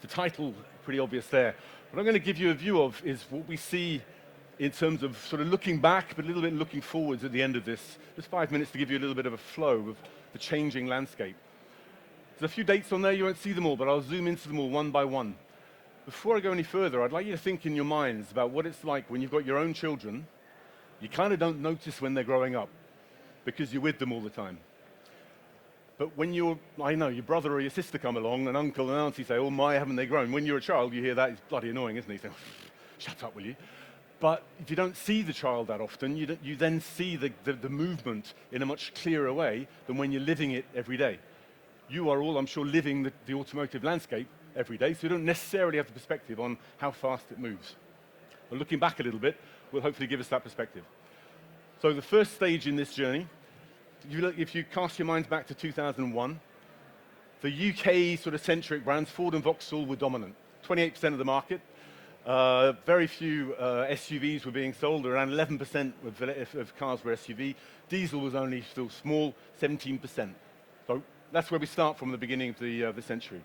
The title, pretty obvious there. What I'm going to give you a view of is what we see in terms of sort of looking back, but a little bit looking forwards at the end of this. Just 5 minutes to give you a little bit of a flow of the changing landscape. There's a few dates on there, you won't see them all, but I'll zoom into them all one by one. Before I go any further, I'd like you to think in your minds about what it's like when you've got your own children. You kind of don't notice when they're growing up because you're with them all the time. But when your brother or your sister come along, and uncle and auntie say, oh my, haven't they grown? When you're a child, you hear that, it's bloody annoying, isn't it? You say, shut up, will you? But if you don't see the child that often, you then see the movement in a much clearer way than when you're living it every day. You are all, I'm sure, living the automotive landscape every day, so you don't necessarily have the perspective on how fast it moves. But looking back a little bit will hopefully give us that perspective. So the first stage in this journey, if you cast your minds back to 2001, the UK sort of centric brands, Ford and Vauxhall, were dominant. 28% of the market. Very few SUVs were being sold. Around 11% of cars were SUV. Diesel was only still small, 17%. So that's where we start from the beginning of the century.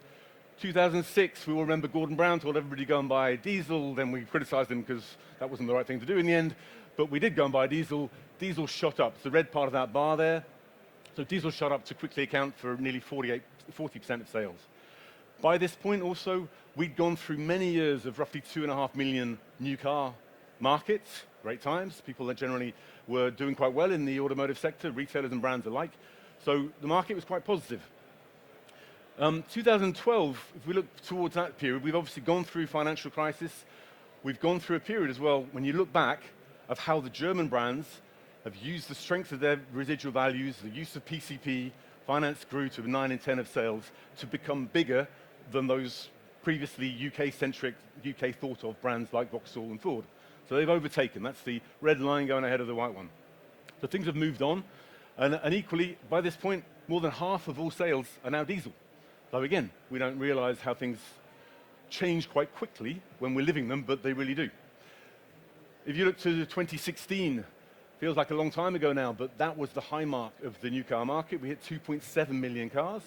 2006, we all remember Gordon Brown told everybody to go and buy diesel. Then we criticized him because that wasn't the right thing to do in the end. But we did go and buy diesel. Diesel shot up. It's the red part of that bar there. So diesel shot up to quickly account for nearly 40% of sales. By this point also, we'd gone through many years of roughly 2.5 million new car markets, great times. People that generally were doing quite well in the automotive sector, retailers and brands alike. So the market was quite positive. 2012, if we look towards that period, we've obviously gone through financial crisis. We've gone through a period as well, when you look back, of how the German brands have used the strength of their residual values, the use of PCP, finance grew to 9 and 10 of sales, to become bigger than those previously UK-centric, UK thought of brands like Vauxhall and Ford. So they've overtaken. That's the red line going ahead of the white one. So things have moved on. And equally, by this point, more than half of all sales are now diesel. So again, we don't realize how things change quite quickly when we're living them, but they really do. If you look to 2016, feels like a long time ago now, but that was the high mark of the new car market. We hit 2.7 million cars.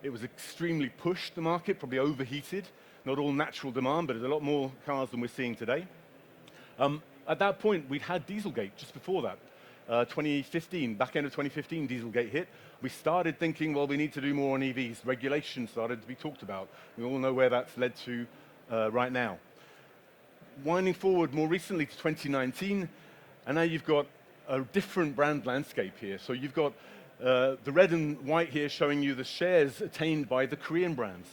It was extremely pushed, the market, probably overheated. Not all natural demand, but there's a lot more cars than we're seeing today. At that point, we'd had Dieselgate just before that. 2015, back end of 2015, Dieselgate hit. We started thinking, well, we need to do more on EVs. Regulation started to be talked about. We all know where that's led to right now. Winding forward more recently to 2019, and now you've got a different brand landscape here. So you've got the red and white here showing you the shares attained by the Korean brands.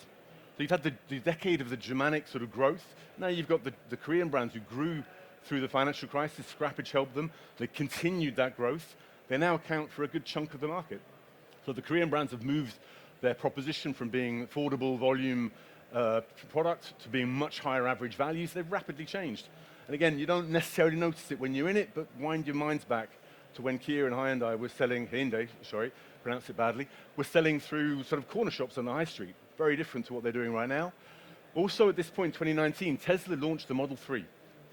So you've had the decade of the Germanic sort of growth. Now you've got the Korean brands who grew through the financial crisis. Scrappage helped them. They continued that growth. They now account for a good chunk of the market. So the Korean brands have moved their proposition from being affordable volume product to being much higher average values. They've rapidly changed. And again, you don't necessarily notice it when you're in it, but wind your minds back to when Kia and Hyundai were selling, pronounce it badly, were selling through sort of corner shops on the high street. Very different to what they're doing right now. Also at this point, 2019, Tesla launched the Model 3.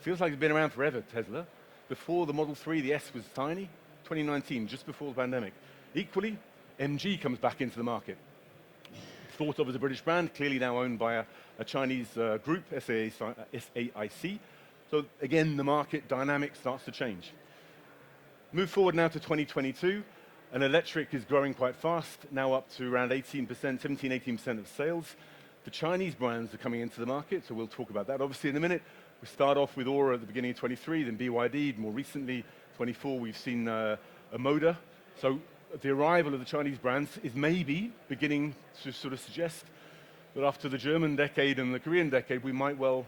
Feels like it's been around forever, Tesla. Before the Model 3, the S was tiny. 2019, just before the pandemic. Equally, MG comes back into the market. Thought of as a British brand, clearly now owned by a Chinese group, SAIC. So again, the market dynamic starts to change. Move forward now to 2022, and electric is growing quite fast, now up to around 17-18% of sales. The Chinese brands are coming into the market, so we'll talk about that obviously in a minute. We start off with Aura at the beginning of 23, then BYD, more recently, 24, we've seen Moda. So the arrival of the Chinese brands is maybe beginning to sort of suggest that after the German decade and the Korean decade, we might well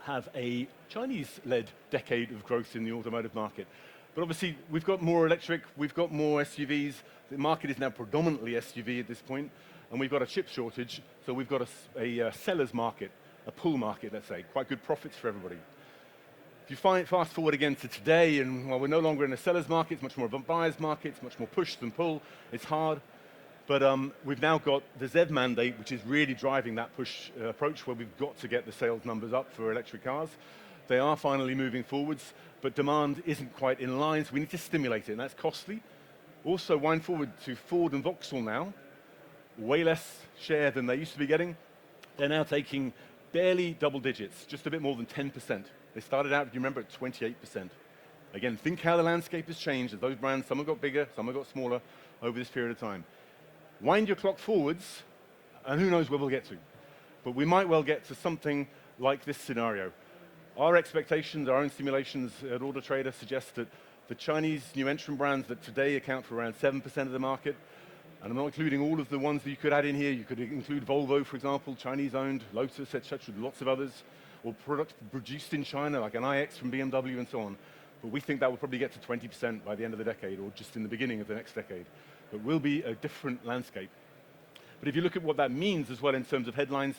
have a Chinese-led decade of growth in the automotive market. But obviously, we've got more electric, we've got more SUVs. The market is now predominantly SUV at this point, and we've got a chip shortage, so we've got a seller's market, a pull market, let's say. Quite good profits for everybody. If you fast forward again to today, and while we're no longer in a seller's market, it's much more of a buyer's market, it's much more push than pull, it's hard. But we've now got the ZEV mandate, which is really driving that push approach, where we've got to get the sales numbers up for electric cars. They are finally moving forwards, but demand isn't quite in line, so we need to stimulate it, and that's costly. Also, wind forward to Ford and Vauxhall now, way less share than they used to be getting. They're now taking barely double digits, just a bit more than 10%. They started out, if you remember, at 28%. Again, think how the landscape has changed as those brands, some have got bigger, some have got smaller over this period of time. Wind your clock forwards, and who knows where we'll get to. But we might well get to something like this scenario. Our expectations, our own simulations at Auto Trader suggest that the Chinese new entrant brands that today account for around 7% of the market, and I'm not including all of the ones that you could add in here. You could include Volvo, for example, Chinese-owned, Lotus, etc., lots of others, or products produced in China, like an iX from BMW and so on. But we think that will probably get to 20% by the end of the decade, or just in the beginning of the next decade. It will be a different landscape. But if you look at what that means as well in terms of headlines,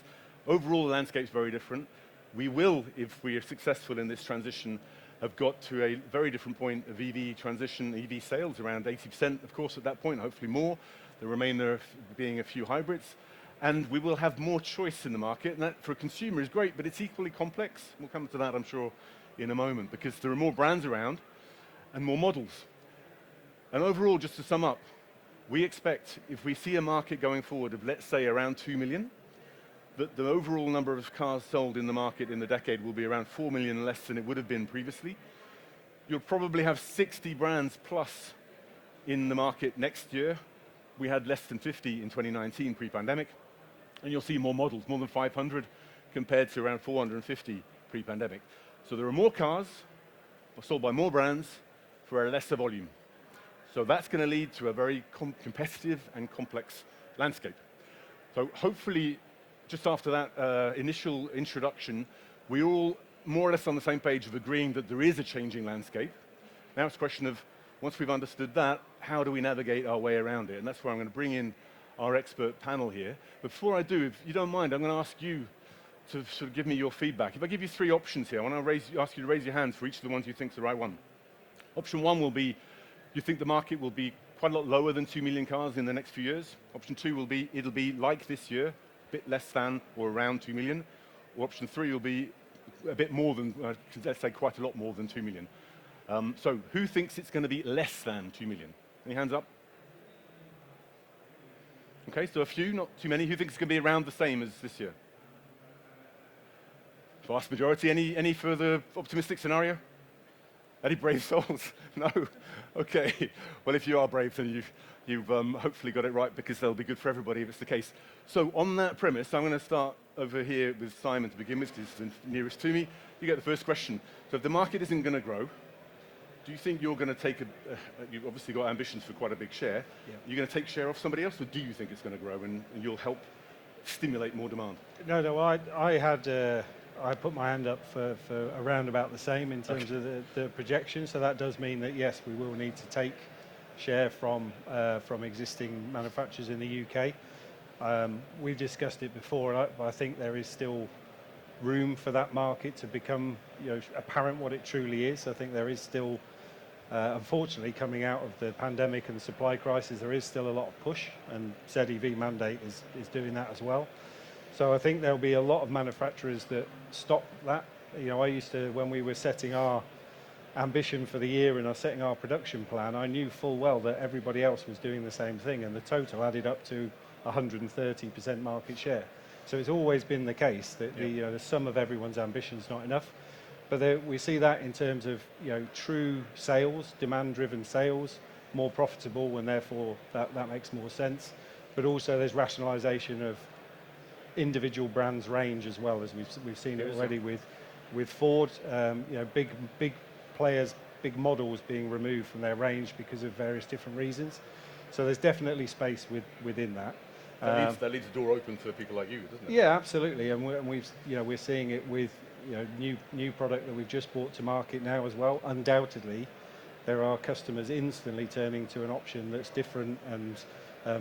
overall the landscape's very different. We will, if we are successful in this transition, have got to a very different point of EV transition, EV sales, around 80%, of course, at that point, hopefully more. The remainder being a few hybrids. And we will have more choice in the market, and that for a consumer is great, but it's equally complex. We'll come to that, I'm sure, in a moment, because there are more brands around and more models. And overall, just to sum up, we expect, if we see a market going forward of, let's say, around 2 million, that the overall number of cars sold in the market in the decade will be around 4 million less than it would have been previously. You'll probably have 60 brands plus in the market next year. We had less than 50 in 2019 pre-pandemic. And you'll see more models, more than 500 compared to around 450 pre-pandemic. So there are more cars sold by more brands for a lesser volume. So that's going to lead to a very competitive and complex landscape. So hopefully, just after that initial introduction, we're all more or less on the same page of agreeing that there is a changing landscape. Now it's a question of, once we've understood that, how do we navigate our way around it? And that's where I'm going to bring in our expert panel here. Before I do, if you don't mind, I'm going to ask you to sort of give me your feedback. If I give you 3 options here, I want to ask you to raise your hands for each of the ones you think is the right one. Option 1 will be, you think the market will be quite a lot lower than 2 million cars in the next few years. Option 2 will be, it'll be like this year, a bit less than or around 2 million. Or option 3 will be a bit more than, let's say quite a lot more than 2 million. So who thinks it's going to be less than 2 million? Any hands up? Okay, so a few, not too many. Who thinks it's going to be around the same as this year? Vast majority. Any further optimistic scenario? Any brave souls? No? Okay. Well, if you are brave, then you've hopefully got it right, because they'll be good for everybody if it's the case. So on that premise, I'm going to start over here with Simon to begin with, because he's the nearest to me. You get the first question. So if the market isn't going to grow, do you think you're going to take you've obviously got ambitions for quite a big share. Yeah. You're going to take share off somebody else, or do you think it's going to grow and you'll help stimulate more demand? No, I put my hand up for around about the same in terms of the projection. So that does mean that, yes, we will need to take share from existing manufacturers in the UK. We've discussed it before, but I think there is still room for that market to become, apparent what it truly is. I think there is still, unfortunately, coming out of the pandemic and the supply crisis, there is still a lot of push, and ZEV mandate is doing that as well. So I think there'll be a lot of manufacturers that stop that. I used to, when we were setting our ambition for the year and setting our production plan, I knew full well that everybody else was doing the same thing, and the total added up to 130% market share. So it's always been the case that the sum of everyone's ambition is not enough. But we see that in terms of true sales, demand-driven sales, more profitable, and therefore that makes more sense. But also there's rationalisation of individual brands' range as well, as we've seen it already with Ford. Big players, big models being removed from their range because of various different reasons. So there's definitely space within that. That leaves the door open for people like you, doesn't it? Yeah, absolutely, and we're seeing it with new product that we've just brought to market now as well. Undoubtedly, there are customers instantly turning to an option that's different and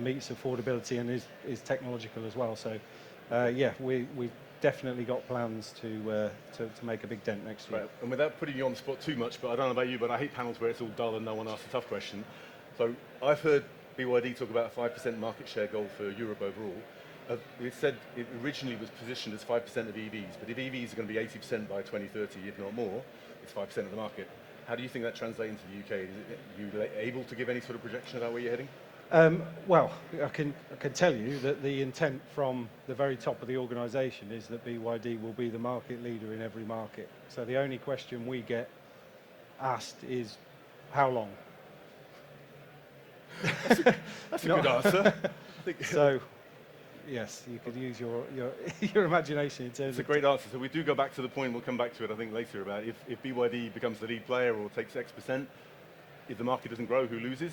meets affordability and is technological as well. So, we've definitely got plans to make a big dent next year. Right. And without putting you on the spot too much, but I don't know about you, but I hate panels where it's all dull and no one asks a tough question. So I've heard BYD talk about a 5% market share goal for Europe overall. It said it originally was positioned as 5% of EVs, but if EVs are going to be 80% by 2030, if not more, it's 5% of the market. How do you think that translates into the UK? Are you able to give any sort of projection about where you're heading? Well, I can tell you that the intent from the very top of the organisation is that BYD will be the market leader in every market. So the only question we get asked is, how long? That's a good answer. I think So, yes, you could use your your imagination in terms it's a of. great answer. So we do go back to the point, we'll come back to it, I think, later, about if BYD becomes the lead player or takes X%, if the market doesn't grow, who loses?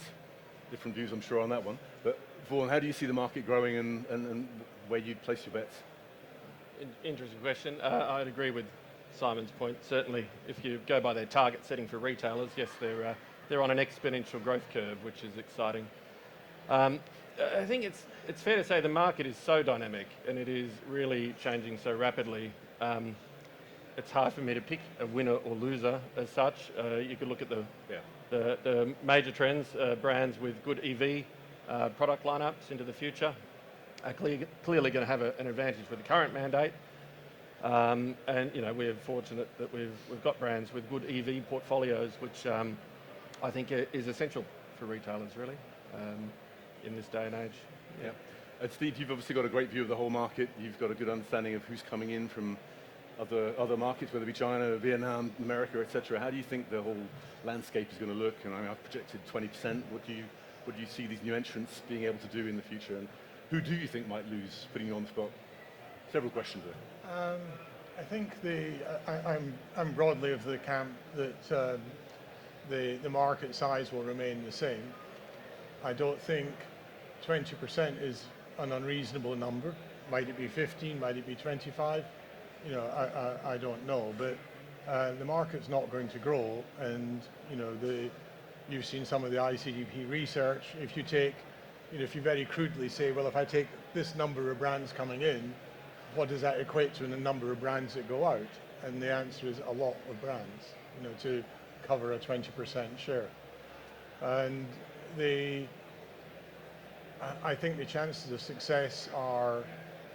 Different views, I'm sure, on that one. But Vaughan, how do you see the market growing and where you'd place your bets? Interesting question. I'd agree with Simon's point. Certainly, if you go by their target setting for retailers, yes, they're on an exponential growth curve, which is exciting. I think it's fair to say the market is so dynamic and it is really changing so rapidly. It's hard for me to pick a winner or loser as such. You could look at the major trends, brands with good EV product lineups into the future are clearly going to have an advantage with the current mandate. And we're fortunate that we've got brands with good EV portfolios, which I think is essential for retailers really in this day and age. Yeah. And Steve, you've obviously got a great view of the whole market. You've got a good understanding of who's coming in from other markets, whether it be China, Vietnam, America, etc. How do you think the whole landscape is going to look? And I mean, I've projected 20%. What do you see these new entrants being able to do in the future? And who do you think might lose? Putting you on the spot. Several questions there. I think I'm broadly of the camp that the market size will remain the same. I don't think 20% is an unreasonable number. Might it be 15? Might it be 25? I don't know. But the market's not going to grow, and you've seen some of the ICDP research. If you very crudely say, well, if I take this number of brands coming in, what does that equate to in the number of brands that go out? And the answer is a lot of brands, to cover a 20% share. And I think the chances of success are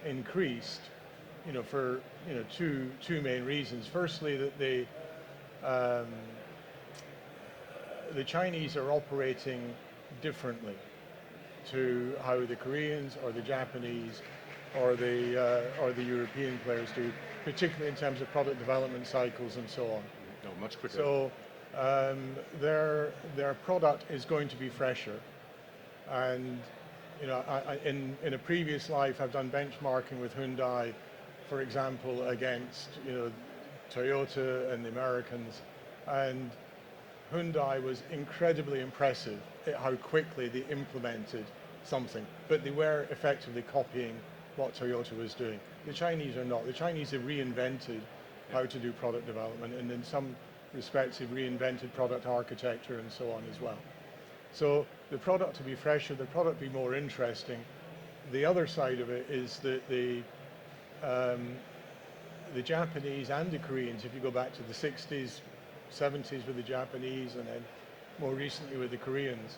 increased, for two main reasons. Firstly, that the Chinese are operating differently to how the Koreans or the Japanese or the European players do, particularly in terms of product development cycles and so on. No, much quicker. So their product is going to be fresher, and in a previous life I've done benchmarking with Hyundai, for example, against Toyota and the Americans, and Hyundai was incredibly impressive at how quickly they implemented something, but they were effectively copying what Toyota was doing. The Chinese are not. The Chinese have reinvented how to do product development, and in some respects have reinvented product architecture and so on as well. So the product to be fresher, the product to be more interesting. The other side of it is that the Japanese and the Koreans, if you go back to the 60s, 70s with the Japanese, and then more recently with the Koreans,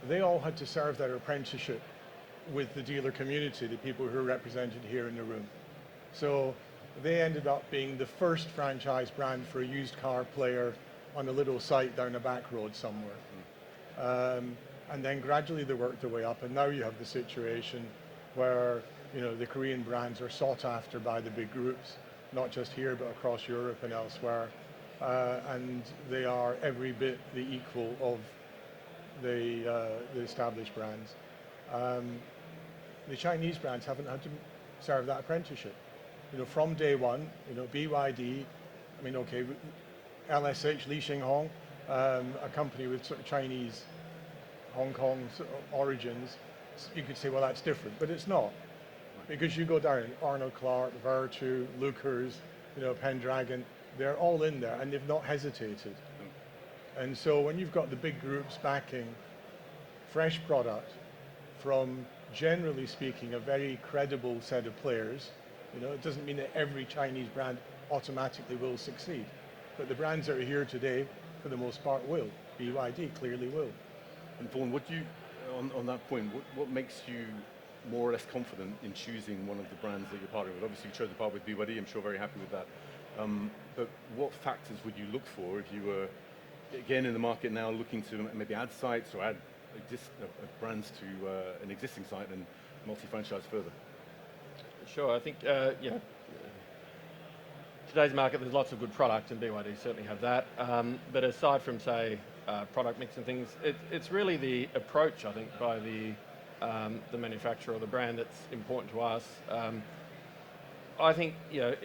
they all had to serve their apprenticeship with the dealer community, the people who are represented here in the room. So they ended up being the first franchise brand for a used car player on a little site down a back road somewhere. And then gradually they worked their way up, and now you have the situation where the Korean brands are sought after by the big groups, not just here but across Europe and elsewhere, and they are every bit the equal of the established brands. The Chinese brands haven't had to serve that apprenticeship. From day one, BYD, LSH, Li Xinghong, a company with sort of Chinese, Hong Kong origins, you could say, well, that's different, but it's not. Because you go down, Arnold Clark, Vertu, Lucas, Pendragon, they're all in there, and they've not hesitated. And so when you've got the big groups backing fresh product from, generally speaking, a very credible set of players, it doesn't mean that every Chinese brand automatically will succeed. But the brands that are here today, for the most part, will. BYD clearly will. And Vaughan, on that point, what makes you more or less confident in choosing one of the brands that you're partnering with? Obviously, you chose to partner with BYD. I'm sure very happy with that. But what factors would you look for if you were, again, in the market now looking to maybe add sites or add brands to an existing site and multi-franchise further? Sure, I think, today's market, there's lots of good product, and BYD certainly have that. But aside from, say, product mix and things, it's really the approach, I think, by the manufacturer or the brand that's important to us. I think, you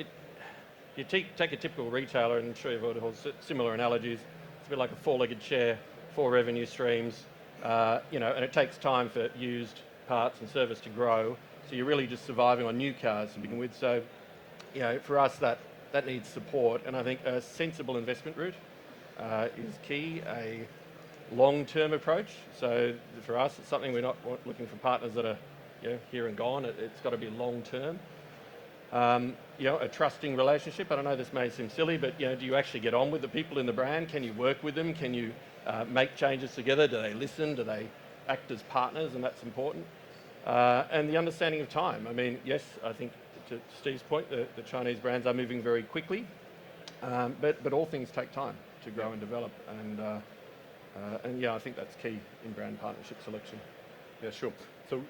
take a typical retailer, and I'm sure you've heard of similar analogies. It's a bit like a four-legged chair, 4 revenue streams, and it takes time for used parts and service to grow. So you're really just surviving on new cars to begin with. So, for us, that needs support, and I think a sensible investment route is key. A long-term approach. So for us, it's something we're not looking for partners that are here and gone. It's got to be long-term. A trusting relationship. I don't know, this may seem silly, but do you actually get on with the people in the brand? Can you work with them? Can you make changes together? Do they listen? Do they act as partners? And that's important. And the understanding of time. I mean, yes, I think to Steve's point, the Chinese brands are moving very quickly, but all things take time to grow and develop. And I think that's key in brand partnership selection. Yeah, sure. So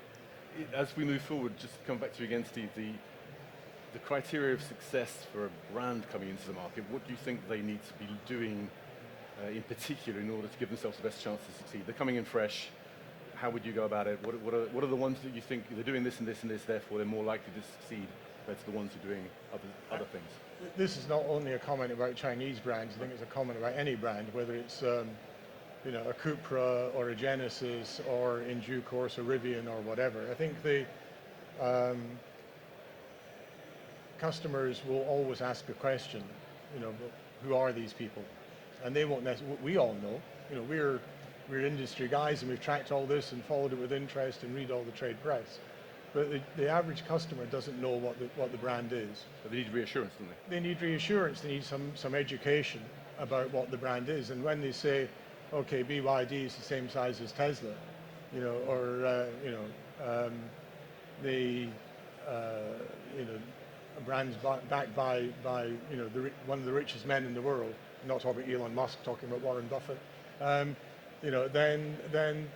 as we move forward, just to come back to you again, Steve, the criteria of success for a brand coming into the market, what do you think they need to be doing in particular in order to give themselves the best chance to succeed? They're coming in fresh. How would you go about it? What are the ones that you think they're doing this and this and this, therefore they're more likely to succeed compared to the ones who are doing other things? This is not only a comment about Chinese brands. I think it's a comment about any brand, whether it's a Cupra or a Genesis or in due course a Rivian or whatever. I think the customers will always ask a question, who are these people? And they won't necessarily, we all know, we're industry guys and we've tracked all this and followed it with interest and read all the trade press. But the average customer doesn't know what the brand is. But they need reassurance, don't they? They need reassurance, they need some education about what the brand is. And when they say, okay, BYD is the same size as Tesla, a brand's backed by one of the richest men in the world. I'm not talking about Elon Musk, talking about Warren Buffett. Then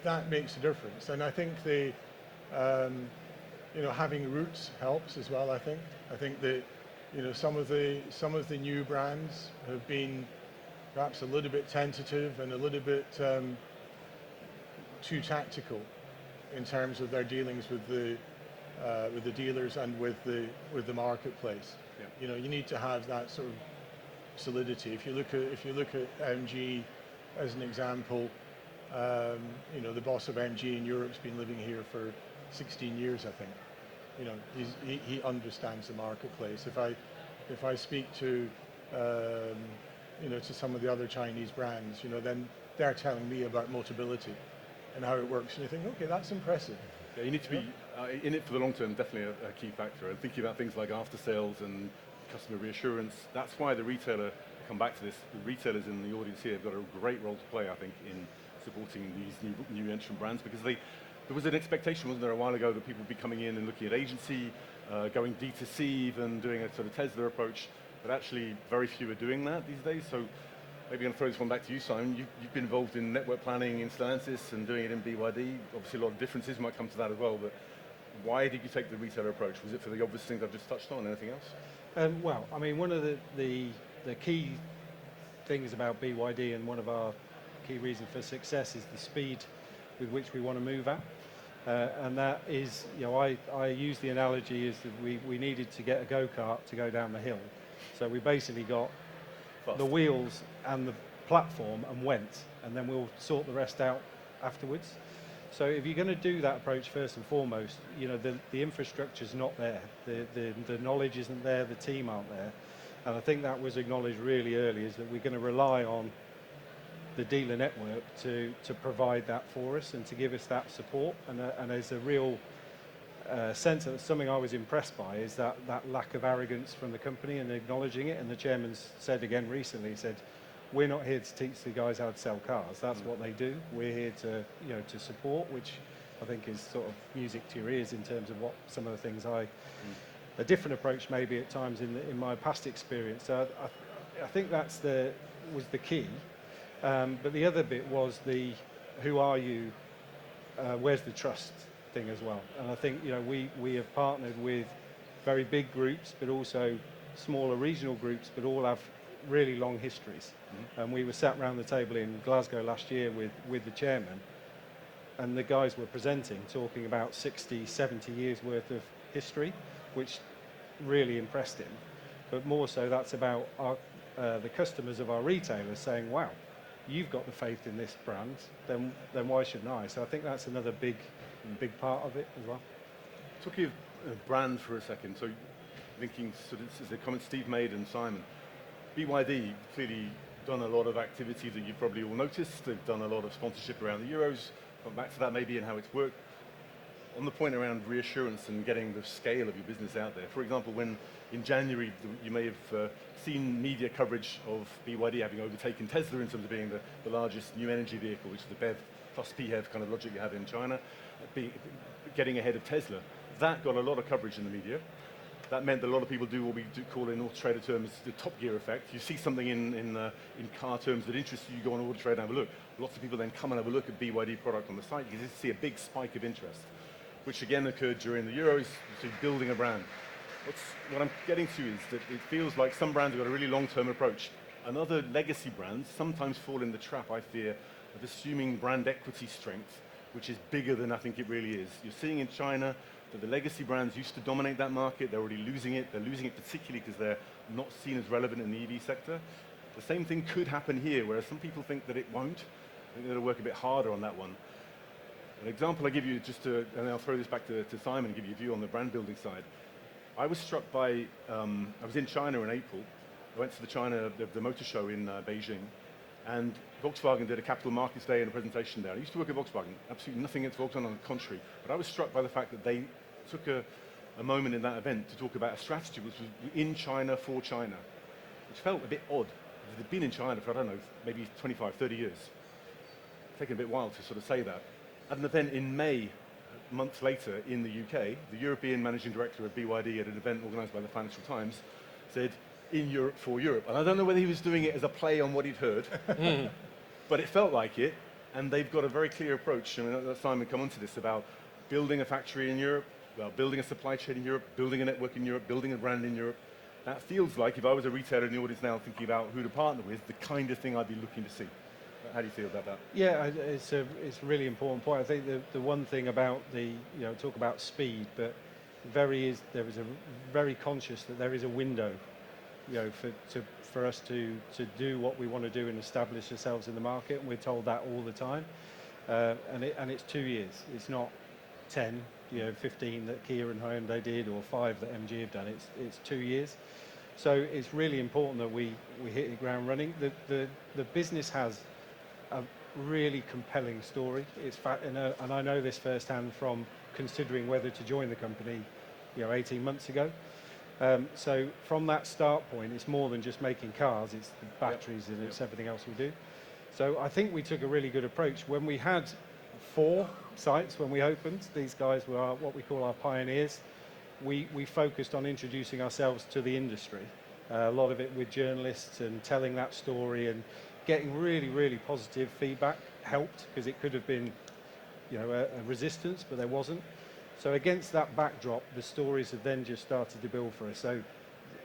that makes a difference. And I think having roots helps as well. I think that some of the new brands have been perhaps a little bit tentative and a little bit too tactical in terms of their dealings with the dealers and with the marketplace. Yeah. You need to have that sort of solidity. If you look at MG as an example, the boss of MG in Europe's been living here for 16 years, I think. He understands the marketplace. If I speak to to some of the other Chinese brands, then they're telling me about Motability and how it works, and you think, okay, that's impressive. Yeah, you need to be in it for the long term, definitely a key factor. And thinking about things like after sales and customer reassurance, that's why the retailer, come back to this, the retailers in the audience here have got a great role to play, I think, in supporting these new entrant brands, because there was an expectation, wasn't there, a while ago, that people would be coming in and looking at agency, going D2C, even doing a sort of Tesla approach, but actually very few are doing that these days. So maybe I'm going to throw this one back to you, Simon. You've been involved in network planning in Stellantis and doing it in BYD. Obviously a lot of differences, might come to that as well, but why did you take the retailer approach? Was it for the obvious things I've just touched on? Anything else? Well, I mean, one of the key things about BYD and one of our key reasons for success is the speed with which we want to move at. And that is, I use the analogy is that we needed to get a go-kart to go down the hill. So we basically got the wheels and the platform and went, and then we'll sort the rest out afterwards. So if you're going to do that approach first and foremost, the infrastructure's not there, the knowledge isn't there, the team aren't there. And I think that was acknowledged really early, is that we're going to rely on the dealer network to provide that for us and to give us that support. And there's a real sense of something I was impressed by is that lack of arrogance from the company and acknowledging it. And the chairman said again recently, he said, we're not here to teach the guys how to sell cars. That's what they do. We're here to support, which I think is sort of music to your ears in terms of what some of the things a different approach maybe at times in my past experience. So I think was the key. But the other bit was who are you where's the trust thing as well? And I think, you know, we have partnered with very big groups, but also smaller regional groups, but all have really long histories. And we were sat around the table in Glasgow last year with the chairman, and the guys were presenting, talking about 60, 70 years worth of history, which really impressed him. But more so, that's about the customers of our retailers saying, wow, you've got the faith in this brand, then why shouldn't I? So I think that's another big part of it as well. Talking of brand for a second, so linking sort of the comment Steve made and Simon, BYD clearly done a lot of activity that you've probably all noticed. They've done a lot of sponsorship around the Euros. Come back to that maybe and how it's worked. On the point around reassurance and getting the scale of your business out there, for example, when in January you may have seen media coverage of BYD having overtaken Tesla in terms of being the largest new energy vehicle, which is the BEV plus PHEV kind of logic you have in China, getting ahead of Tesla. That got a lot of coverage in the media. That meant that a lot of people do what we call in Auto Trader terms the Top Gear effect. You see something in car terms that interests you, you go on Auto Trader and have a look. Lots of people then come and have a look at BYD product on the site. You can see a big spike of interest, which again occurred during the Euros, so building a brand. What I'm getting to is that it feels like some brands have got a really long-term approach, and other legacy brands sometimes fall in the trap, I fear, of assuming brand equity strength, which is bigger than I think it really is. You're seeing in China that the legacy brands used to dominate that market. They're already losing it. They're losing it particularly because they're not seen as relevant in the EV sector. The same thing could happen here, whereas some people think that it won't. I think they're going to work a bit harder on that one. An example I give you, and I'll throw this back to Simon and give you a view on the brand building side. I was struck by, I was in China in April. I went to the motor show in Beijing, and Volkswagen did a capital markets day and a presentation there. I used to work at Volkswagen, absolutely nothing against Volkswagen, on the contrary, but I was struck by the fact that they took a moment in that event to talk about a strategy which was in China for China, which felt a bit odd. They'd been in China for, I don't know, maybe 25, 30 years. It's taken a bit while to sort of say that. At an event in May, months later in the UK, the European Managing Director of BYD at an event organised by the Financial Times said, in Europe for Europe. And I don't know whether he was doing it as a play on what he'd heard, but it felt like it, and they've got a very clear approach. I mean, Simon come onto this about building a factory in Europe, building a supply chain in Europe, building a network in Europe, building a brand in Europe. That feels like, if I was a retailer in the audience now thinking about who to partner with, the kind of thing I'd be looking to see. How do you feel about that? Yeah, it's a really important point. I think the one thing about talk about speed, but there is a very conscious that there is a window, for us to do what we want to do and establish ourselves in the market, and we're told that all the time. And it's 2 years. It's not 10, 15 that Kia and Hyundai did, or 5 that MG have done. It's 2 years. So it's really important that we hit the ground running. The business has a really compelling story. And I know this firsthand from considering whether to join the company, 18 months ago. So from that start point, it's more than just making cars. It's the batteries and it's everything else we do. So I think we took a really good approach. When we had 4 sites when we opened, these guys were what we call our pioneers. We focused on introducing ourselves to the industry. A lot of it with journalists and telling that story, and getting really, really positive feedback helped, because it could have been, a resistance, but there wasn't. So against that backdrop, the stories have then just started to build for us. So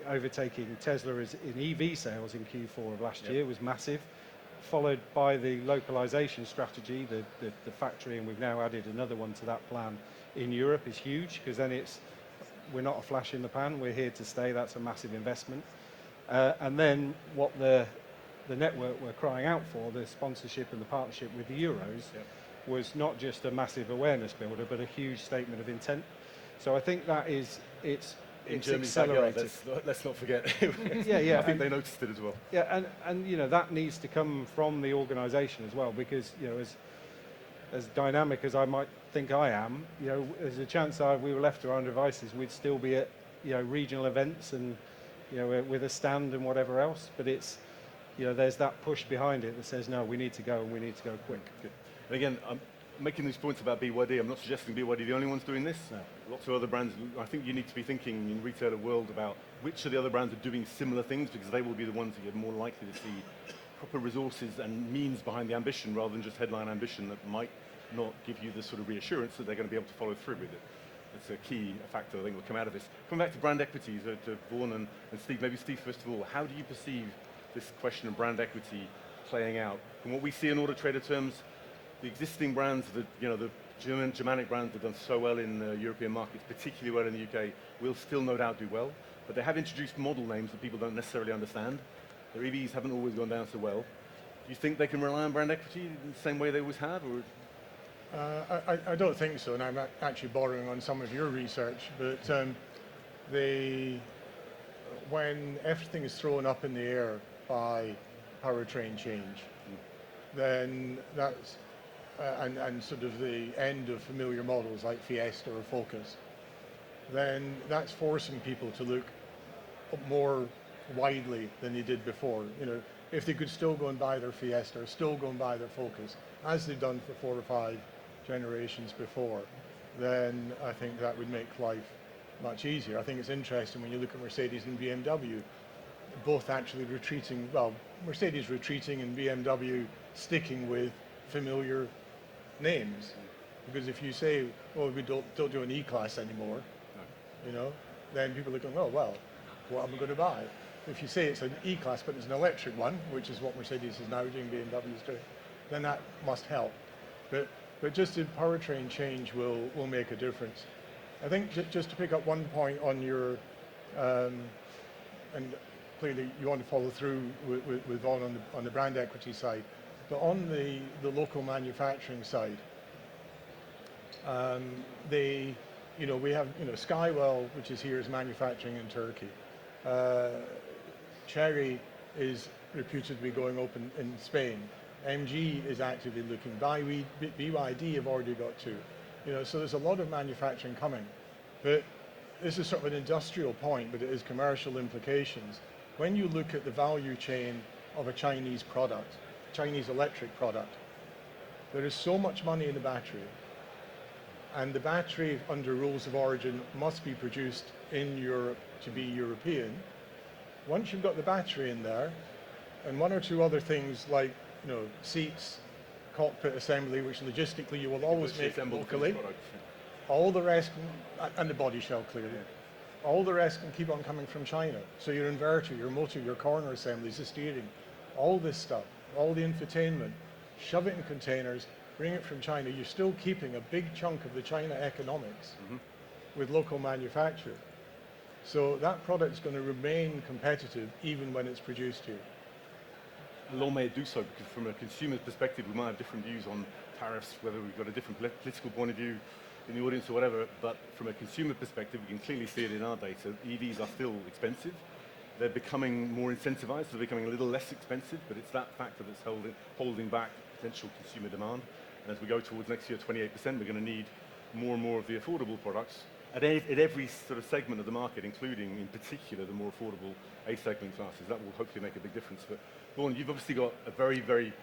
overtaking Tesla in EV sales in Q4 of last year was massive, followed by the localization strategy, the factory, and we've now added another one to that plan in Europe is huge, because then we're not a flash in the pan, we're here to stay. That's a massive investment. And then what the network we're crying out for, the sponsorship and the partnership with the Euros, was not just a massive awareness builder, but a huge statement of intent. So I think that it's accelerated. Let's not forget. Yeah. I think they noticed it as well. Yeah, and that needs to come from the organisation as well, because as dynamic as I might think I am, there's a chance we were left to our own devices, we'd still be at regional events and with a stand and whatever else. But it's there's that push behind it that says, no, we need to go, and we need to go quick. Good. And again, I'm making these points about BYD. I'm not suggesting BYD are the only ones doing this. No. Lots of other brands. I think you need to be thinking in the retailer world about which of the other brands are doing similar things, because they will be the ones that you're more likely to see proper resources and means behind the ambition, rather than just headline ambition that might not give you the sort of reassurance that they're going to be able to follow through with it. It's a key factor I think will come out of this. Coming back to brand equity, to Vaughan and Steve, maybe Steve first of all, how do you perceive this question of brand equity playing out? From what we see in Auto Trader terms, the existing brands, the Germanic brands that have done so well in European markets, particularly well in the UK, will still no doubt do well, but they have introduced model names that people don't necessarily understand. Their EVs haven't always gone down so well. Do you think they can rely on brand equity in the same way they always have? Or? I don't think so, and I'm actually borrowing on some of your research, but when everything is thrown up in the air by powertrain change, then that's, and sort of the end of familiar models like Fiesta or Focus, then that's forcing people to look more widely than they did before. You know, if they could still go and buy their Fiesta or still go and buy their Focus, as they've done for 4 or 5 generations before, then I think that would make life much easier. I think it's interesting when you look at Mercedes and BMW, both actually retreating, well, Mercedes retreating and BMW sticking with familiar names. Because if you say, well, we don't do an E-Class anymore, you know, then people are going, oh, well, what am I going to buy? If you say it's an E-Class, but it's an electric one, which is what Mercedes is now doing, BMW is doing, then that must help. But just the powertrain change will make a difference. I think just to pick up one point on your, and clearly you want to follow through with Vaughan on the brand equity side, but on the local manufacturing side, we have, Skywell, which is here, is manufacturing in Turkey. Chery is reputed to be going open in Spain. MG is actively looking. BYD have already got 2. So there's a lot of manufacturing coming. But this is sort of an industrial point, but it is commercial implications. When you look at the value chain of a Chinese product, Chinese electric product, there is so much money in the battery. And the battery, under rules of origin, must be produced in Europe to be European. Once you've got the battery in there, and 1 or 2 other things like seats, cockpit assembly, which logistically you will always make locally. All the rest, and the body shell clearly, all the rest can keep on coming from China. So your inverter, your motor, your corner assemblies, the steering, all this stuff, all the infotainment, shove it in containers, bring it from China. You're still keeping a big chunk of the China economics with local manufacture. So that product is going to remain competitive even when it's produced here. Long may it do so, because from a consumer's perspective, we might have different views on tariffs, whether we've got a different political point of view in the audience or whatever, but from a consumer perspective, we can clearly see it in our data. EVs are still expensive. They're becoming more incentivized, so they're becoming a little less expensive, but it's that factor that's holding back potential consumer demand. And as we go towards next year, 28%, we're going to need more and more of the affordable products at every sort of segment of the market, including, in particular, the more affordable A-segment classes. That will hopefully make a big difference. But Vaughan, you've obviously got a very, very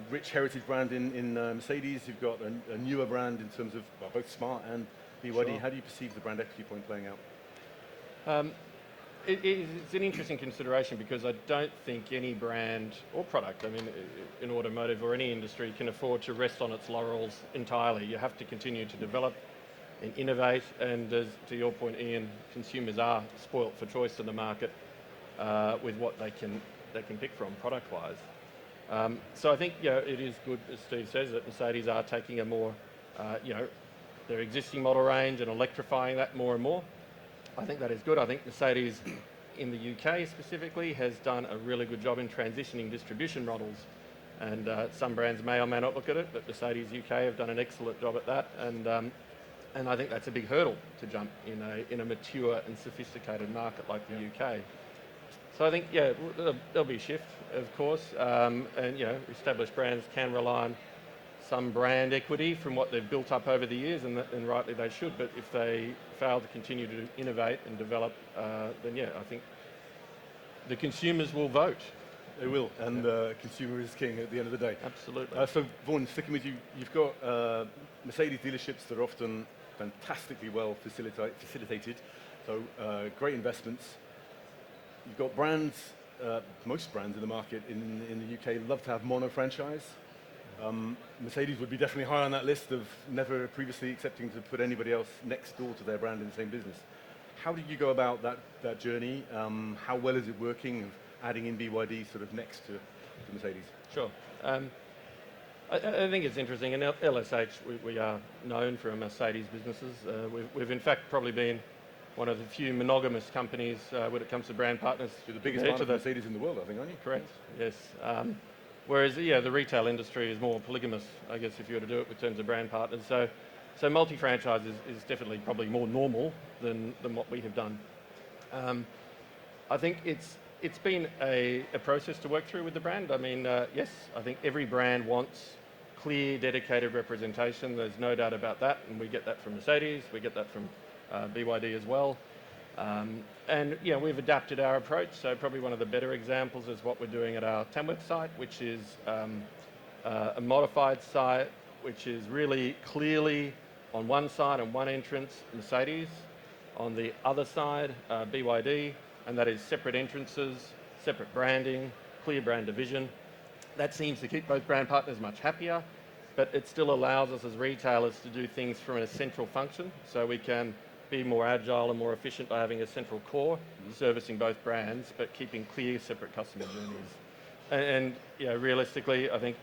rich heritage brand in Mercedes. You've got a newer brand in terms of both Smart and BYD. Sure. How do you perceive the brand equity point playing out? It's an interesting consideration because I don't think any brand or product, in automotive or any industry, can afford to rest on its laurels entirely. You have to continue to develop and innovate, and as to your point, Ian, consumers are spoilt for choice in the market with what they can pick from product-wise. So I think it is good, as Steve says, that Mercedes are taking a more, their existing model range and electrifying that more and more. I think that is good. I think Mercedes in the UK specifically has done a really good job in transitioning distribution models, and some brands may or may not look at it, but Mercedes UK have done an excellent job at that, and I think that's a big hurdle to jump in a mature and sophisticated market like the UK. So I think, there'll be a shift, of course, and established brands can rely on some brand equity from what they've built up over the years, and rightly they should. But if they fail to continue to innovate and develop, then I think the consumers will vote. They will, and consumer is king at the end of the day. Absolutely. So Vaughan, sticking with you, you've got Mercedes dealerships that are often fantastically well facilitated, so great investments. You've got brands, most brands in the market in the UK love to have mono franchise. Mercedes would be definitely high on that list of never previously accepting to put anybody else next door to their brand in the same business. How did you go about that journey? How well is it working of adding in BYD sort of next to Mercedes? Sure. I think it's interesting. In LSH, we are known for our Mercedes businesses. We've in fact probably been one of the few monogamous companies when it comes to brand partners. You're the biggest part of Mercedes in the world, I think, aren't you? Correct, yes. Whereas, the retail industry is more polygamous, I guess, if you were to do it with terms of brand partners. So multi-franchise is definitely probably more normal than what we have done. I think it's been a process to work through with the brand. I mean, yes, I think every brand wants clear, dedicated representation. There's no doubt about that, and we get that from Mercedes, we get that from BYD as well. And we've adapted our approach. So probably one of the better examples is what we're doing at our Tamworth site, which is a modified site, which is really clearly on one side and one entrance, Mercedes. On the other side, BYD, and that is separate entrances, separate branding, clear brand division. That seems to keep both brand partners much happier, but it still allows us as retailers to do things from a central function, so we can be more agile and more efficient by having a central core, servicing both brands, but keeping clear, separate customer journeys. And realistically, I think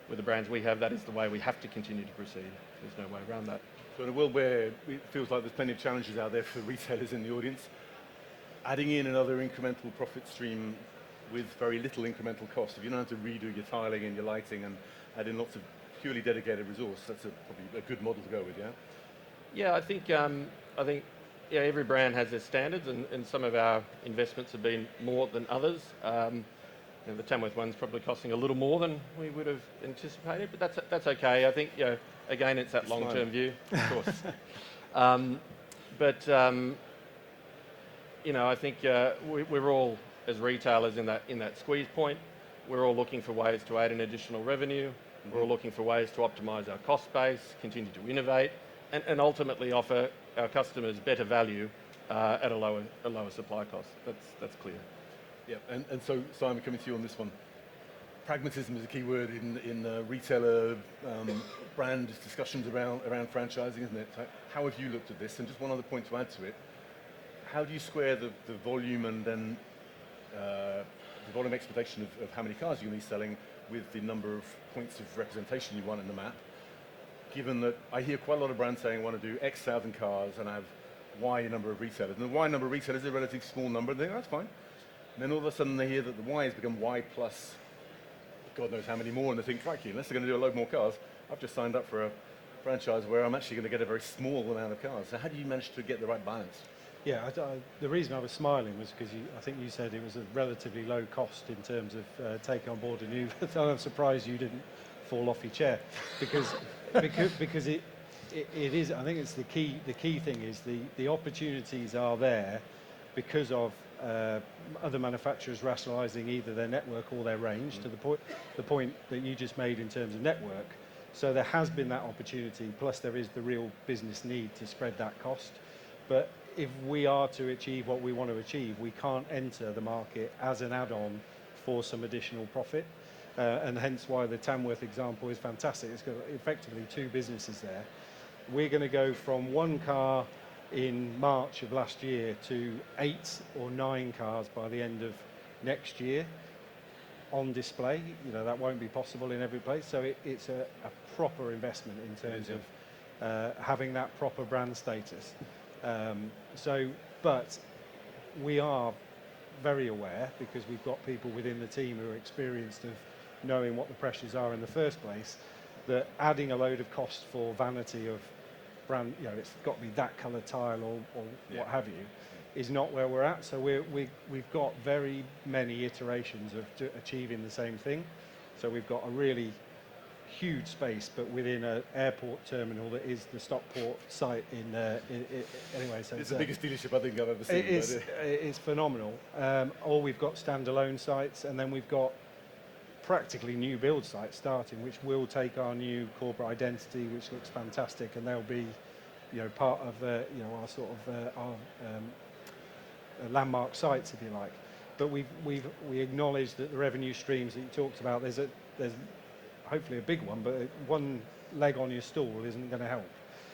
with the brands we have, that is the way we have to continue to proceed. There's no way around that. So in a world where it feels like there's plenty of challenges out there for retailers in the audience, adding in another incremental profit stream with very little incremental cost, if you don't have to redo your tiling and your lighting and add in lots of purely dedicated resource, that's probably a good model to go with, yeah? Yeah, I think every brand has their standards, and some of our investments have been more than others. The Tamworth one's probably costing a little more than we would have anticipated, but that's okay. I think again it's that long-term view, of course. I think we're all as retailers in that squeeze point. We're all looking for ways to add in additional revenue. We're all looking for ways to optimise our cost base, continue to innovate, and ultimately offer our customers better value at a lower supply cost. That's clear. Yeah, and so Simon, coming to you on this one. Pragmatism is a key word in retailer brand discussions around franchising, isn't it? How have you looked at this? And just one other point to add to it. How do you square the volume and then the volume expectation of how many cars you're going to be selling with the number of points of representation you want in the map? Given that I hear quite a lot of brands saying I want to do X thousand cars and have Y number of retailers. And the Y number of retailers is a relatively small number, and they think, that's fine. And then all of a sudden they hear that the Y has become Y plus God knows how many more, and they think, crikey, unless they're going to do a load more cars, I've just signed up for a franchise where I'm actually going to get a very small amount of cars. So how do you manage to get the right balance? Yeah, the reason I was smiling was because I think you said it was a relatively low cost in terms of taking on board a new. I'm surprised you didn't fall off your chair because it is. I think it's the key. The key thing is the opportunities are there because of other manufacturers rationalising either their network or their range. To the point that you just made in terms of network. So there has been that opportunity. Plus there is the real business need to spread that cost, but if we are to achieve what we want to achieve, we can't enter the market as an add-on for some additional profit. And hence why the Tamworth example is fantastic. It's got effectively two businesses there. We're going to go from one car in March of last year to 8 or 9 cars by the end of next year on display. That won't be possible in every place. So it's a proper investment in terms of having that proper brand status. But we are very aware, because we've got people within the team who are experienced of knowing what the pressures are in the first place, that adding a load of cost for vanity of brand, it's got to be that colour tile or what have you, is not where we're at. So we've got very many iterations of achieving the same thing. So we've got a really huge space, but within an airport terminal that is the Stockport site anyway. So it's the biggest dealership I think I've ever seen. It's phenomenal. Or we've got standalone sites, and then we've got practically new build sites starting, which will take our new corporate identity, which looks fantastic, and they'll be, part of our sort of our landmark sites, if you like. But we acknowledge that the revenue streams that you talked about, there's hopefully a big one, but one leg on your stool isn't going to help.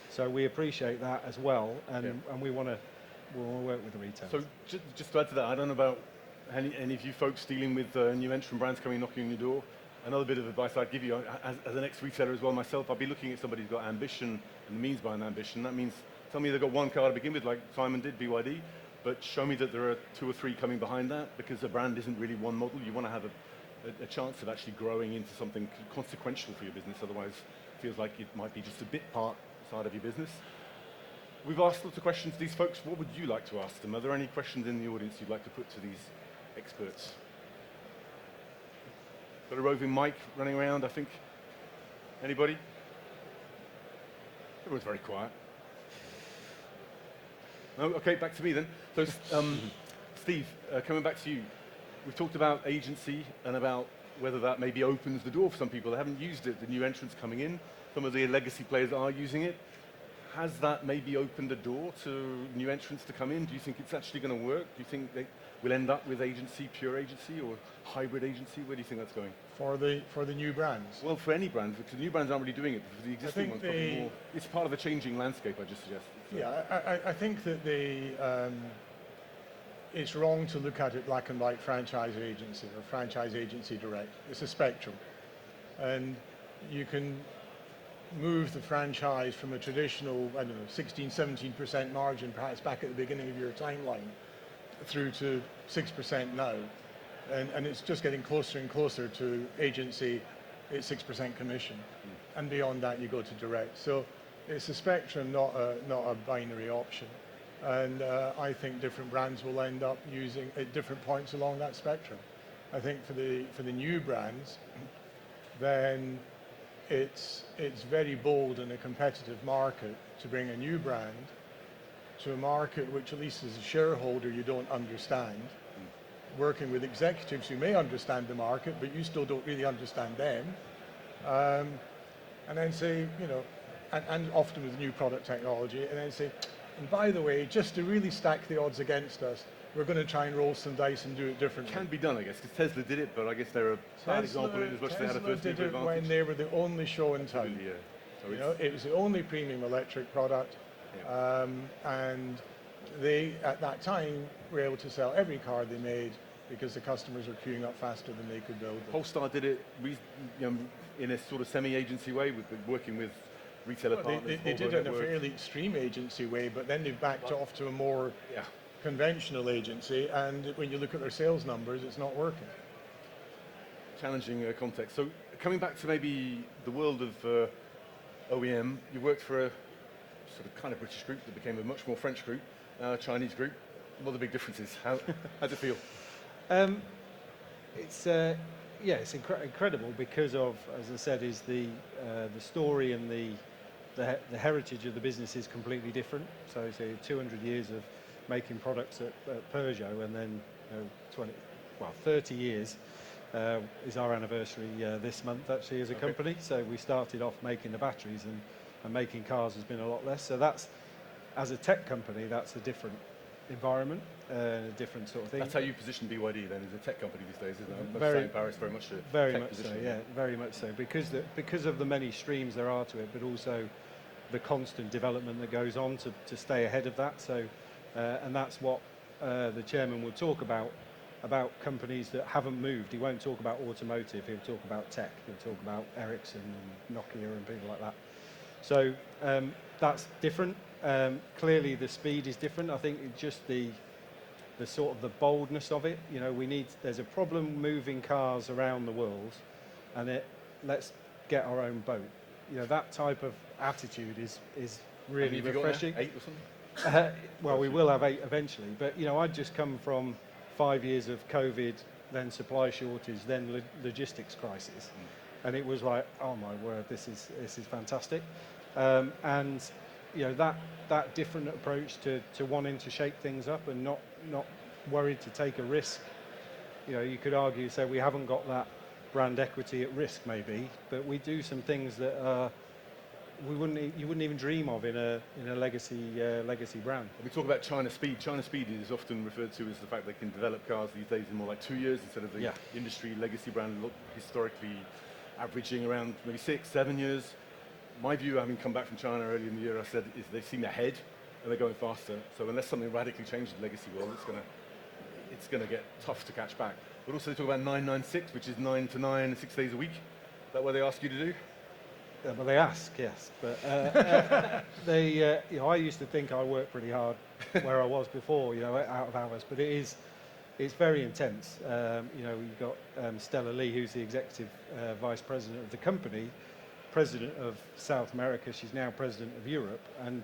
So we appreciate that as well, and we want to work with the retailers. So just to add to that, I don't know about any of you folks dealing with new entrant brands coming knocking on your door. Another bit of advice I'd give you, as an ex-retailer as well myself, I'd be looking at somebody who's got ambition and the means behind ambition. That means, tell me they've got one car to begin with, like Simon did, BYD, but show me that there are 2 or 3 coming behind that, because a brand isn't really one model. You want to have a chance of actually growing into something consequential for your business, otherwise it feels like it might be just a bit part side of your business. We've asked lots of questions to these folks. What would you like to ask them? Are there any questions in the audience you'd like to put to these experts? Got a roving mic running around, I think. Anybody? Everyone's very quiet. No? Okay, back to me then. So, Steve, coming back to you. We've talked about agency and about whether that maybe opens the door for some people that haven't used it, the new entrants coming in. Some of the legacy players are using it. Has that maybe opened a door to new entrants to come in? Do you think it's actually going to work? Do you think they will end up with agency, pure agency, or hybrid agency? Where do you think that's going? For the new brands? Well, for any brand, because the new brands aren't really doing it. For the existing ones, probably more. It's part of a changing landscape, I just suggest. Yeah, I think that it's wrong to look at it black and white franchise agency or franchise agency direct. It's a spectrum. And you can move the franchise from a traditional, I don't know, 16, 17% margin, perhaps back at the beginning of your timeline, through to 6% now. And it's just getting closer and closer to agency, it's 6% commission. And beyond that, you go to direct. So it's a spectrum, not a binary option. And I think different brands will end up using at different points along that spectrum. I think for the new brands, then it's very bold in a competitive market to bring a new brand to a market which, at least as a shareholder, you don't understand. Working with executives who may understand the market, but you still don't really understand them. And then say, you know, and often with new product technology, and then say, and by the way, just to really stack the odds against us, we're going to try and roll some dice and do it differently. It can be done, I guess, because Tesla did it, but I guess they're a bad example in as much as they had a first mover advantage. When they were the only show in town. Yeah. So you know, it was the only premium electric product, and they, at that time, were able to sell every car they made because the customers were queuing up faster than they could build them. Polestar did it in a sort of semi-agency way, with working with retailer partners. They did it in a fairly extreme agency way, but then they backed off to a more conventional agency, and when you look at their sales numbers, it's not working. Challenging context. So coming back to maybe the world of OEM, you worked for a sort of kind of British group that became a much more French group, Chinese group. What are the big differences? How does it feel? It's incredible because of, as I said, is the story and the heritage of the business is completely different. So it's 200 years of making products at Peugeot, and then 30 years is our anniversary this month actually as a company. So we started off making the batteries, and making cars has been a lot less. So that's, as a tech company, that's a different environment, a different sort of thing. That's how you position BYD then, as a tech company these days, isn't it? Very, Paris, very much a very tech much position. so, yeah, very much so. Because of the many streams there are to it, but also the constant development that goes on to stay ahead of that. So, and that's what the chairman will talk about companies that haven't moved. He won't talk about automotive, he'll talk about tech, he'll talk about Ericsson and Nokia and people like that. So that's different. Clearly the speed is different. I think it's just the sort of the boldness of it. You know, there's a problem moving cars around the world, and let's get our own boat. You know, that type of attitude is really refreshing. 8 or something? Well, we will have 8 eventually, but you know, I'd just come from 5 years of COVID, then supply shortage, then logistics crisis, and it was like, oh my word, this is fantastic. And you know, that different approach to wanting to shake things up and not worried to take a risk. You know, you could argue, say, we haven't got that brand equity at risk maybe, but we do some things that you wouldn't even dream of in a legacy brand. We talk about China speed. China speed is often referred to as the fact they can develop cars these days in more like 2 years instead of the industry legacy brand historically averaging around maybe 6, 7 years. My view, having come back from China earlier in the year, I said, is they seem ahead and they're going faster. So unless something radically changes the legacy world, it's gonna get tough to catch back. But also they talk about 996, which is 9 to 9, 6 days a week. Is that what they ask you to do? Well, they ask, yes, but I used to think I worked pretty hard where I was before, out of hours, but it's very intense. You've got Stella Lee, who's the executive vice president of the company, president of South America. She's now president of Europe, and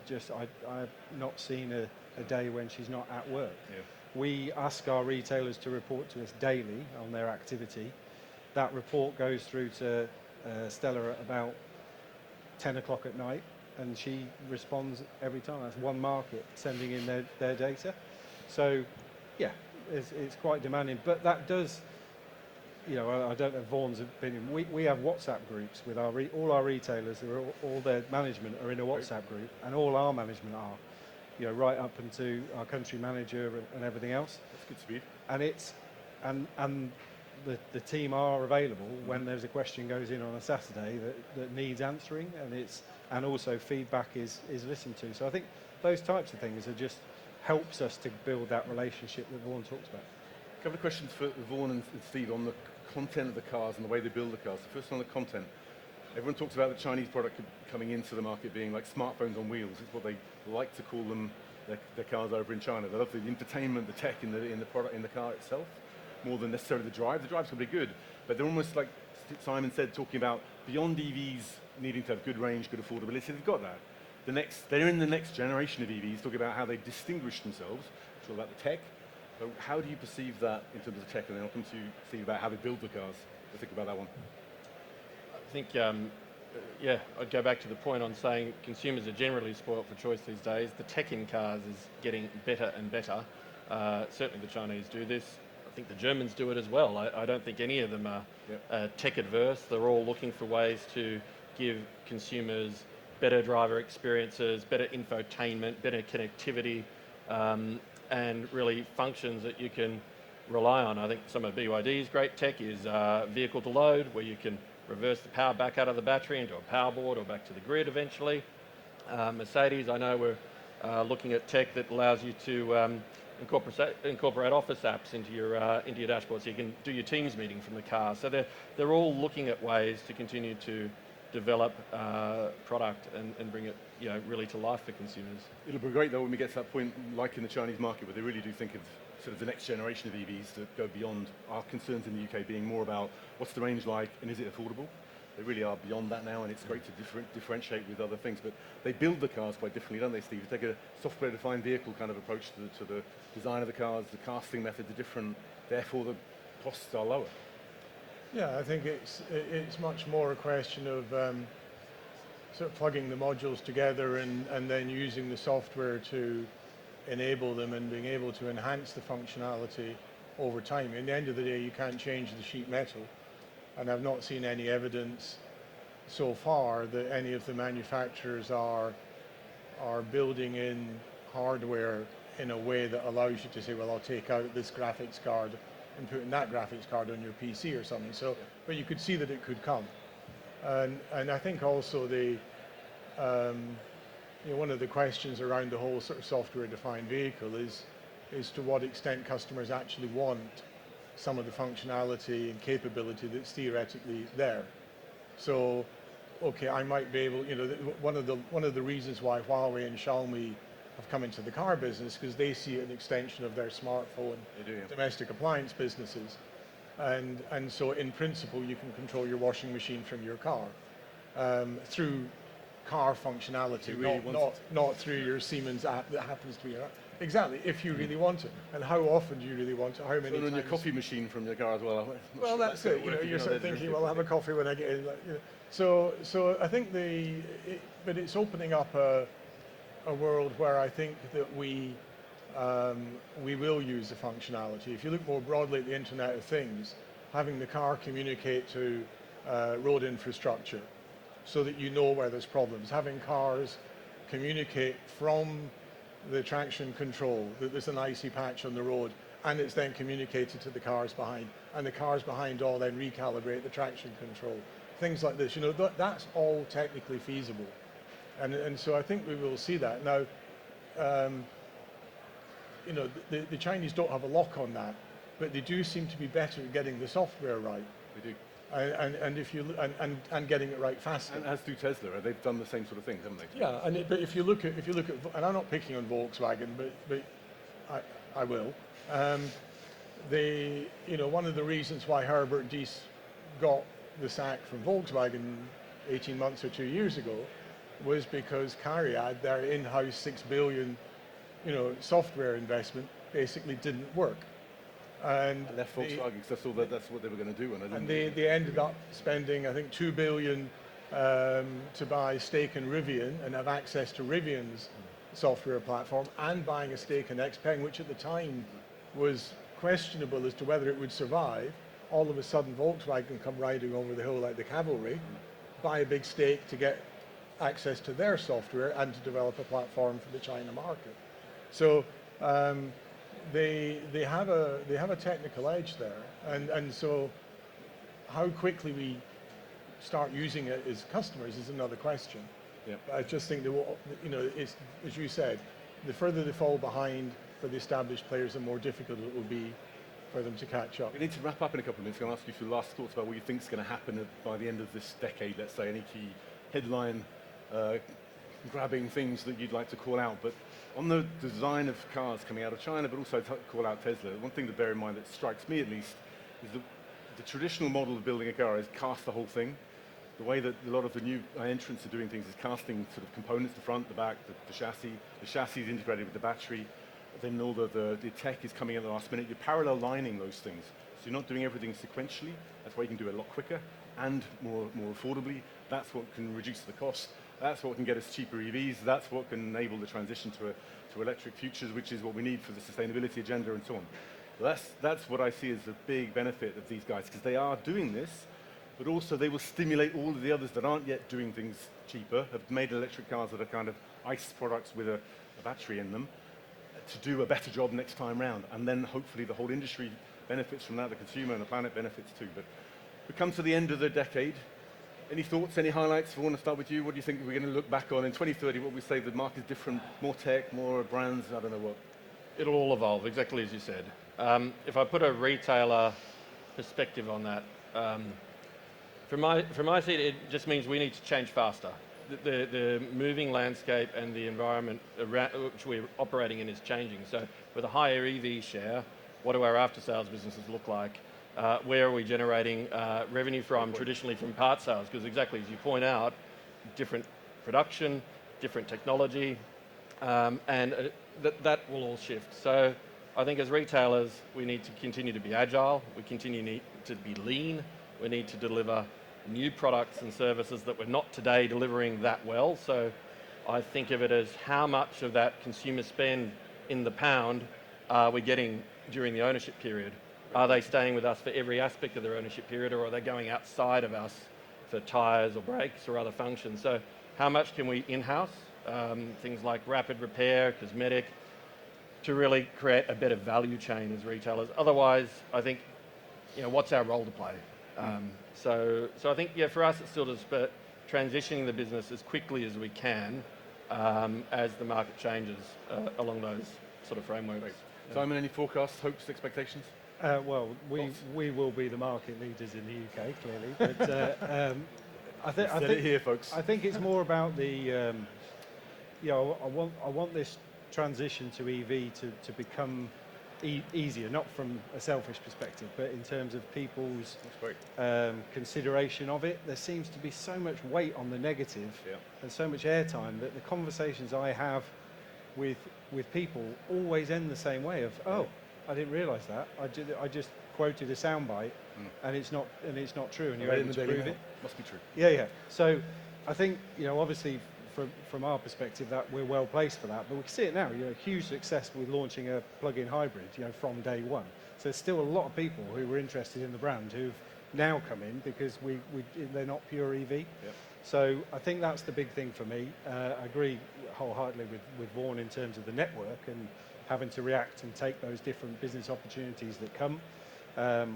I've not seen a day when she's not at work. Yeah. We ask our retailers to report to us daily on their activity. That report goes through to Stella at about 10 o'clock at night, and she responds every time. That's one market sending in their data. So, yeah, it's quite demanding. But that does, I don't know Vaughan's opinion. We have WhatsApp groups with all our retailers. All their management are in a WhatsApp group, and all our management are. Right up into our country manager and everything else. That's good speed. And the team are available when there's a question goes in on a Saturday that needs answering, and also feedback is listened to. So I think those types of things just helps us to build that relationship that Vaughan talks about. A couple of questions for Vaughan and Steve on the content of the cars and the way they build the cars. The first on the content. Everyone talks about the Chinese product coming into the market being like smartphones on wheels. It's what they like to call them, their cars over in China. They love the entertainment, the tech in the product, in the car itself, more than necessarily the drive. The drive's going to be good, but they're almost like Simon said, talking about beyond EVs needing to have good range, good affordability. They've got that. They're in the next generation of EVs, talking about how they distinguish themselves. It's all about the tech. So how do you perceive that in terms of tech? And then I'll come to Steve about how they build the cars. We'll think about that one. I think, I'd go back to the point on saying consumers are generally spoilt for choice these days. The tech in cars is getting better and better. Certainly the Chinese do this. I think the Germans do it as well. I don't think any of them are tech adverse. They're all looking for ways to give consumers better driver experiences, better infotainment, better connectivity, and really functions that you can rely on. I think some of BYD's great tech is vehicle to load, where you can reverse the power back out of the battery into a power board or back to the grid eventually. Mercedes, I know we're looking at tech that allows you to incorporate Office apps into your dashboard, so you can do your Teams meeting from the car. So they're all looking at ways to continue to develop product and bring it really to life for consumers. It'll be great though when we get to that point, like in the Chinese market, where they really do think of sort of the next generation of EVs that go beyond our concerns in the UK being more about what's the range like and is it affordable? They really are beyond that now, and it's great to differentiate with other things. But they build the cars quite differently, don't they, Steve? They take a software-defined vehicle kind of approach to the design of the cars. The casting methods are different, therefore the costs are lower. Yeah, I think it's much more a question of sort of plugging the modules together and then using the software to enable them and being able to enhance the functionality over time. In the end of the day, you can't change the sheet metal, and I've not seen any evidence so far that any of the manufacturers are building in hardware in a way that allows you to say, well, I'll take out this graphics card and put in that graphics card on your PC or something. So, but you could see that it could come. And I think also one of the questions around the whole sort of software-defined vehicle is to what extent customers actually want some of the functionality and capability that's theoretically there. So, okay, I might be able, one of the reasons why Huawei and Xiaomi have come into the car business, because they see an extension of their smartphone domestic appliance businesses. And so in principle, you can control your washing machine from your car through car functionality, not through your Siemens app that happens to be your app. Exactly, if you really want it. And how often do you really want it? How many times? On your coffee machine from your car as well. Well, that's it. You're sort of thinking, well, I'll have a coffee when I get in. So I think but it's opening up a world where I think that we will use the functionality. If you look more broadly at the Internet of Things, having the car communicate to road infrastructure so that you know where there's problems, having cars communicate from the traction control that there's an icy patch on the road, and it's then communicated to the cars behind, and the cars behind all then recalibrate the traction control. things like this. That's all technically feasible, and so I think we will see that now. The Chinese don't have a lock on that, but they do seem to be better at getting the software right. They do. And if you and getting it right faster. And as do Tesla, they've done the same sort of things, haven't they? Yeah, but if you look at, and I'm not picking on Volkswagen, but I will. One of the reasons why Herbert Diess got the sack from Volkswagen 18 months or 2 years ago was because CARIAD, their in-house $6 billion, software investment, basically didn't work. And I left Volkswagen because that's what they were going to do. And they ended up spending, I think, $2 billion to buy stake in Rivian and have access to Rivian's software platform, and buying a stake in XPeng, which at the time was questionable as to whether it would survive. All of a sudden, Volkswagen come riding over the hill like the cavalry, buy a big stake to get access to their software and to develop a platform for the China market. So they have a technical edge there, and so how quickly we start using it as customers is another question. Yeah. But I just think that it's, as you said, the further they fall behind for the established players, the more difficult it will be for them to catch up. We need to wrap up in a couple of minutes. I'm going to ask you for your last thoughts about what you think is going to happen by the end of this decade. Let's say any key headline grabbing things that you'd like to call out. But on the design of cars coming out of China, but also call out Tesla, one thing to bear in mind that strikes me at least is that the traditional model of building a car is cast the whole thing. The way that a lot of the new entrants are doing things is casting sort of components, the front, the back, the chassis. The chassis is integrated with the battery. Then all the tech is coming at the last minute. You're parallel lining those things. So you're not doing everything sequentially. That's why you can do it a lot quicker and more affordably. That's what can reduce the cost. That's what can get us cheaper EVs. That's what can enable the transition to electric futures, which is what we need for the sustainability agenda and so on. So that's what I see as the big benefit of these guys, because they are doing this, but also they will stimulate all of the others that aren't yet doing things cheaper, have made electric cars that are kind of ICE products with a battery in them, to do a better job next time round. And then hopefully the whole industry benefits from that, the consumer and the planet benefits too. But we come to the end of the decade. Any thoughts, any highlights? I want to start with you. What do you think we're going to look back on in 2030? What we say the market is different, more tech, more brands, I don't know what. It'll all evolve, exactly as you said. If I put a retailer perspective on that, from my seat, it just means we need to change faster. The moving landscape and the environment around which we're operating in is changing. So with a higher EV share, what do our after-sales businesses look like? Where are we generating revenue from, traditionally from part sales? Because exactly as you point out, different production, different technology, and that will all shift. So I think as retailers, we need to continue to be agile, we need to be lean, we need to deliver new products and services that we're not today delivering that well. So I think of it as how much of that consumer spend in the pound are we getting during the ownership period? Are they staying with us for every aspect of their ownership period, or are they going outside of us for tyres or brakes or other functions? So how much can we in-house? Things like rapid repair, cosmetic, to really create a better value chain as retailers. Otherwise, I think, what's our role to play? So I think, for us, it's still just transitioning the business as quickly as we can as the market changes along those sort of frameworks. Simon, any forecasts, hopes, expectations? Well, we will be the market leaders in the UK, clearly. But I think it here, folks. I think it's more about the, I want this transition to EV to become easier, not from a selfish perspective, but in terms of people's consideration of it. There seems to be so much weight on the negative and so much airtime that the conversations I have with people always end the same way of, I didn't realise that. I just quoted a soundbite, and it's not true, and you're able to prove it. Must be true. Yeah. So I think obviously from our perspective that we're well placed for that, but we can see it now. A huge success with launching a plug-in hybrid, from day one. So there's still a lot of people who were interested in the brand who've now come in because they're not pure EV. Yep. So I think that's the big thing for me. I agree wholeheartedly with Vaughan in terms of the network and having to react and take those different business opportunities that come.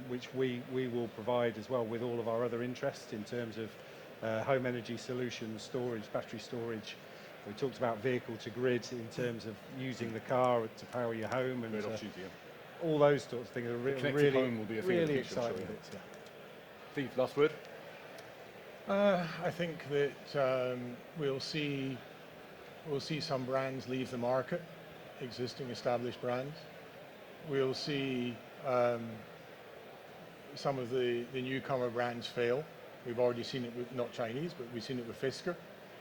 which we will provide as well with all of our other interests in terms of home energy solutions, storage, battery storage. We talked about vehicle to grid in terms of using the car to power your home, and Great opportunity, yeah. all those sorts of things are Connected home will be a thing of the really future, I'm sure, exciting yeah. bits. Yeah. Steve, last word? I think that we'll see some brands leave the market, existing established brands. We'll see some of the newcomer brands fail. We've already seen it with, not Chinese, but we've seen it with Fisker.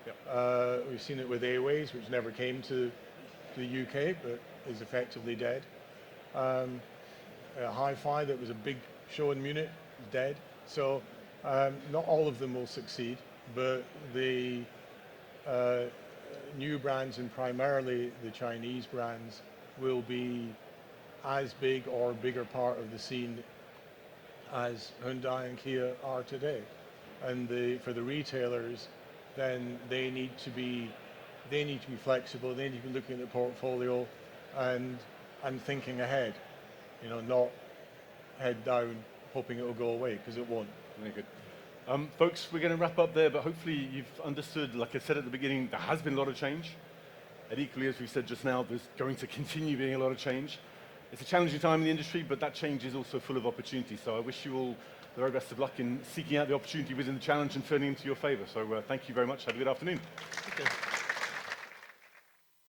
Yep. We've seen it with Airways, which never came to the UK, but is effectively dead. Hi-Fi, that was a big show in Munich, is dead. So not all of them will succeed, but the new brands, and primarily the Chinese brands, will be as big or bigger part of the scene as Hyundai and Kia are today. And for the retailers, then they need to be flexible. They need to be looking at the portfolio and thinking ahead. You know, not head down, hoping it will go away, because it won't. Very good. Folks, we're going to wrap up there, but hopefully you've understood, like I said at the beginning, there has been a lot of change. And equally, as we said just now, there's going to continue being a lot of change. It's a challenging time in the industry, but that change is also full of opportunity. So I wish you all the very best of luck in seeking out the opportunity within the challenge and turning into your favor. So thank you very much. Have a good afternoon. Okay.